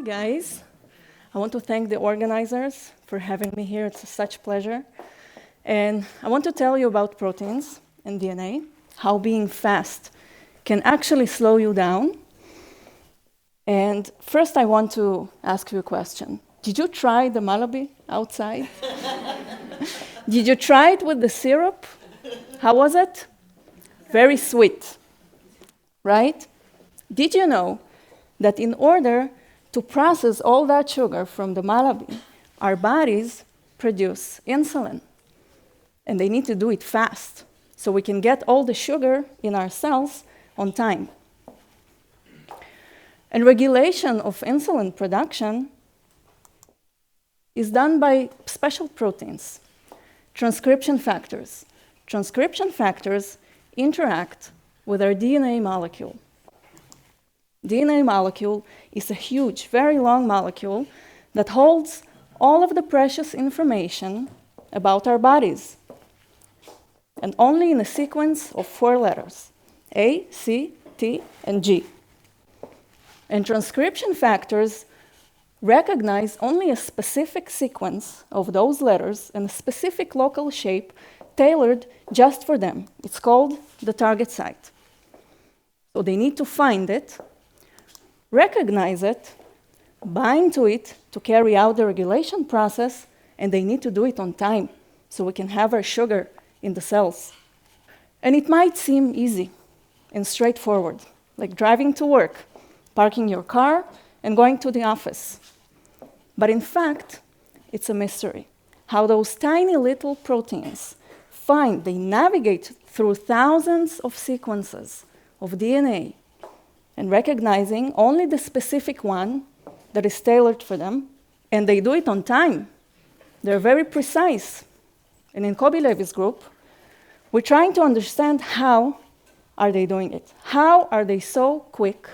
guys. I want to thank the organizers for having me here. It's such a pleasure. And I want to tell you about proteins and DNA, how being fast can actually slow you down. And first, I want to ask you a question. Did you try the Malabi outside? Did you try it with the syrup? How was it? Very sweet, right? Did you know that in order to process all that sugar from the Malabi, our bodies produce insulin? And they need to do it fast, so we can get all the sugar in our cells on time. And regulation of insulin production is done by special proteins, transcription factors. Transcription factors interact with our DNA molecule. DNA molecule is a huge, very long molecule that holds all of the precious information about our bodies, and only in a sequence of 4 letters, A, C, T, and G. And transcription factors recognize only a specific sequence of those letters and a specific local shape tailored just for them. It's called the target site. So they need to find it, recognize it, bind to it to carry out the regulation process, and they need to do it on time so we can have our sugar in the cells. And it might seem easy and straightforward, like driving to work, parking your car, and going to the office. But in fact, it's a mystery how those tiny little proteins they navigate through thousands of sequences of DNA and recognizing only the specific one that is tailored for them, and they do it on time. They're very precise. And in Kobe Levy's group, we're trying to understand how are they doing it? How are they so quick?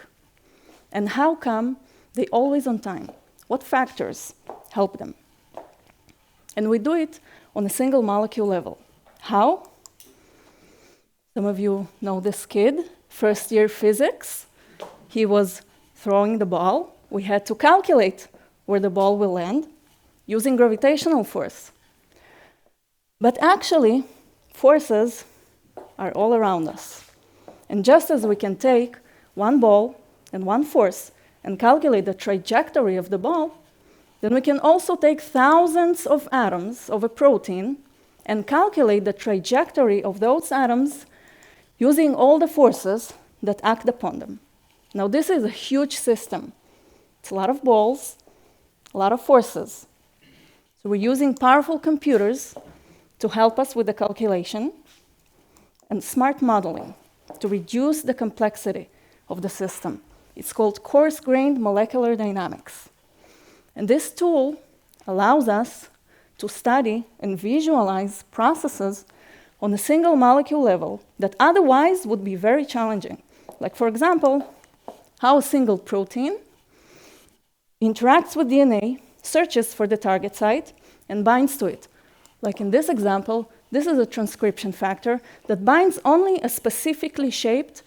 And how come they always on time? What factors help them? And we do it on a single molecule level. How? Some of you know this kid, first-year physics. He was throwing the ball. We had to calculate where the ball will land using gravitational force. But actually, forces are all around us. And just as we can take one ball and one force and calculate the trajectory of the ball, then we can also take thousands of atoms of a protein and calculate the trajectory of those atoms using all the forces that act upon them. Now, this is a huge system. It's a lot of balls, a lot of forces. So we're using powerful computers to help us with the calculation and smart modeling to reduce the complexity of the system. It's called coarse-grained molecular dynamics. And this tool allows us to study and visualize processes on a single molecule level that otherwise would be very challenging. Like, for example, how a single protein interacts with DNA, searches for the target site, and binds to it. Like in this example, this is a transcription factor that binds only a specifically shaped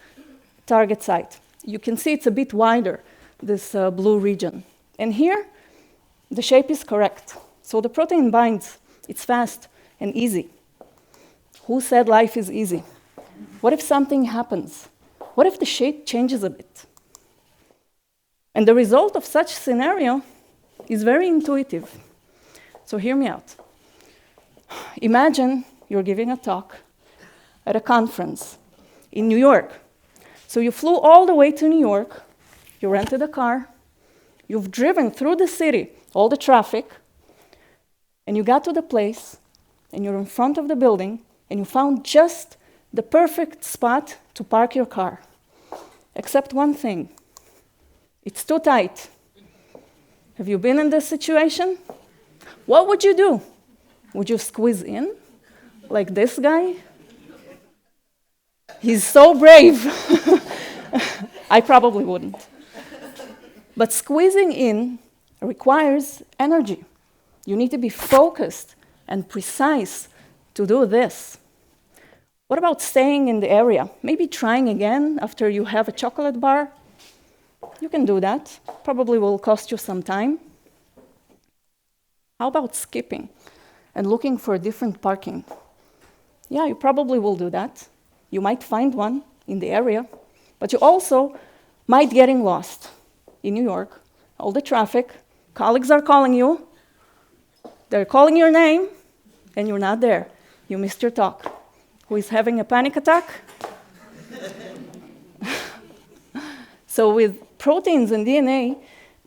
target site. You can see it's a bit wider, this blue region. And here, the shape is correct. So the protein binds. It's fast and easy. Who said life is easy? What if something happens? What if the shape changes a bit? And the result of such scenario is very intuitive. So hear me out. Imagine you're giving a talk at a conference in New York. So you flew all the way to New York, you rented a car, you've driven through the city, all the traffic, and you got to the place, and you're in front of the building, and you found just the perfect spot to park your car. Except one thing. It's too tight. Have you been in this situation? What would you do? Would you squeeze in, like this guy? He's so brave. I probably wouldn't. But squeezing in requires energy. You need to be focused and precise to do this. What about staying in the area? Maybe trying again after you have a chocolate bar? you can do that. Probably will cost you some time. How about skipping and looking for different parking? Yeah, you probably will do that. You might find one in the area, but you also might getting lost in New York. All the traffic, colleagues are calling you, they're calling your name, and you're not there. You missed your talk. Who is having a panic attack? So with proteins and DNA,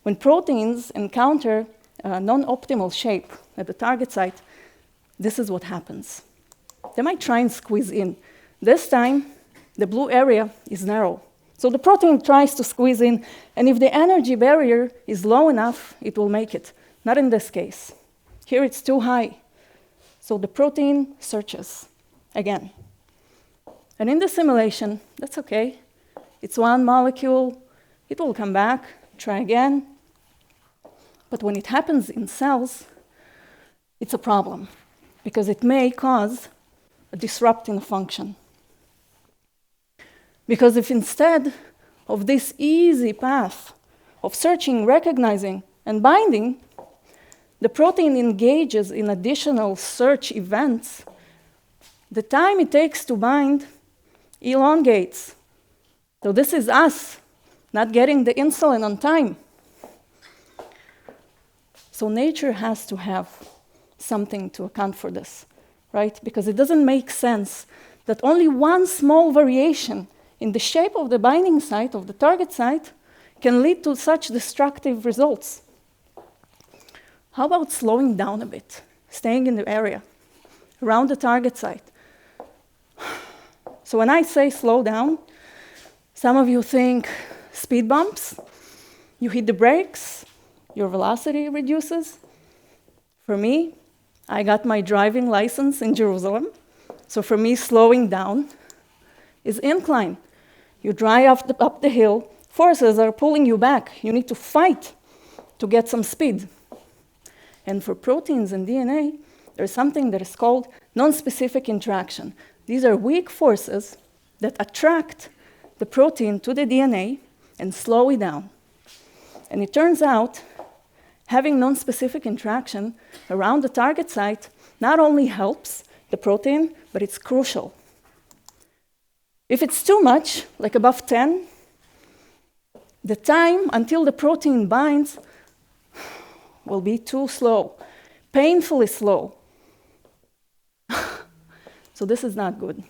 when proteins encounter a non-optimal shape at the target site, this is what happens. They might try and squeeze in. This time, the blue area is narrow. So the protein tries to squeeze in, and if the energy barrier is low enough, it will make it. Not in this case. Here it's too high. So the protein searches again. And in the simulation, that's okay. It's one molecule. It will come back, try again. But when it happens in cells, it's a problem, because it may cause a disrupt in the function. Because if instead of this easy path of searching, recognizing, and binding, the protein engages in additional search events, the time it takes to bind elongates. So this is us not getting the insulin on time. So nature has to have something to account for this, right? Because it doesn't make sense that only one small variation in the shape of the binding site, of the target site, can lead to such destructive results. How about slowing down a bit, staying in the area, around the target site? So when I say slow down, some of you think speed bumps, you hit the brakes, your velocity reduces. For me, I got my driving license in Jerusalem, so for me, slowing down is incline. You drive up the hill, forces are pulling you back. You need to fight to get some speed. And for proteins and DNA, there's something that is called non-specific interaction. These are weak forces that attract the protein to the DNA and slow it down. And it turns out having non-specific interaction around the target site not only helps the protein, but it's crucial. If it's too much, like above 10, the time until the protein binds will be too slow, painfully slow. So this is not good.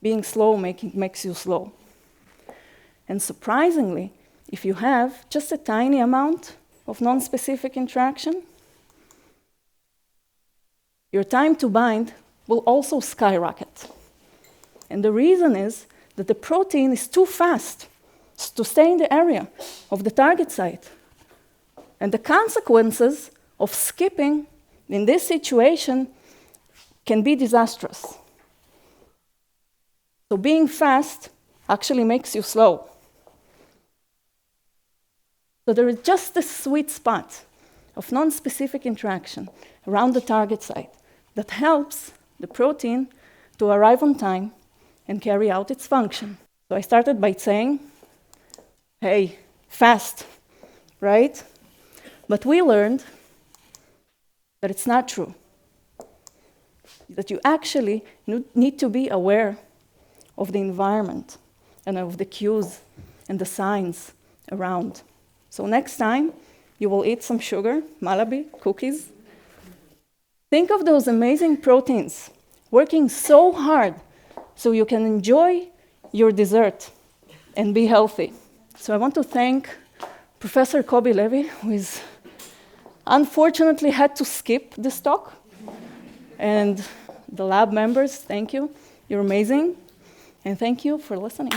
Being slow makes you slow. And surprisingly, if you have just a tiny amount of non-specific interaction, your time to bind will also skyrocket. And the reason is that the protein is too fast to stay in the area of the target site. And the consequences of skipping in this situation can be disastrous. So being fast actually makes you slow. So there is just this sweet spot of non-specific interaction around the target site that helps the protein to arrive on time and carry out its function. So I started by saying, hey, fast, right? But we learned that it's not true. That you actually need to be aware of the environment and of the cues and the signs around. So next time you will eat some sugar, Malabi, cookies, think of those amazing proteins working so hard so you can enjoy your dessert and be healthy. So I want to thank Professor Kobi Levy, who is unfortunately had to skip this talk. And the lab members, thank you. You're amazing. And thank you for listening.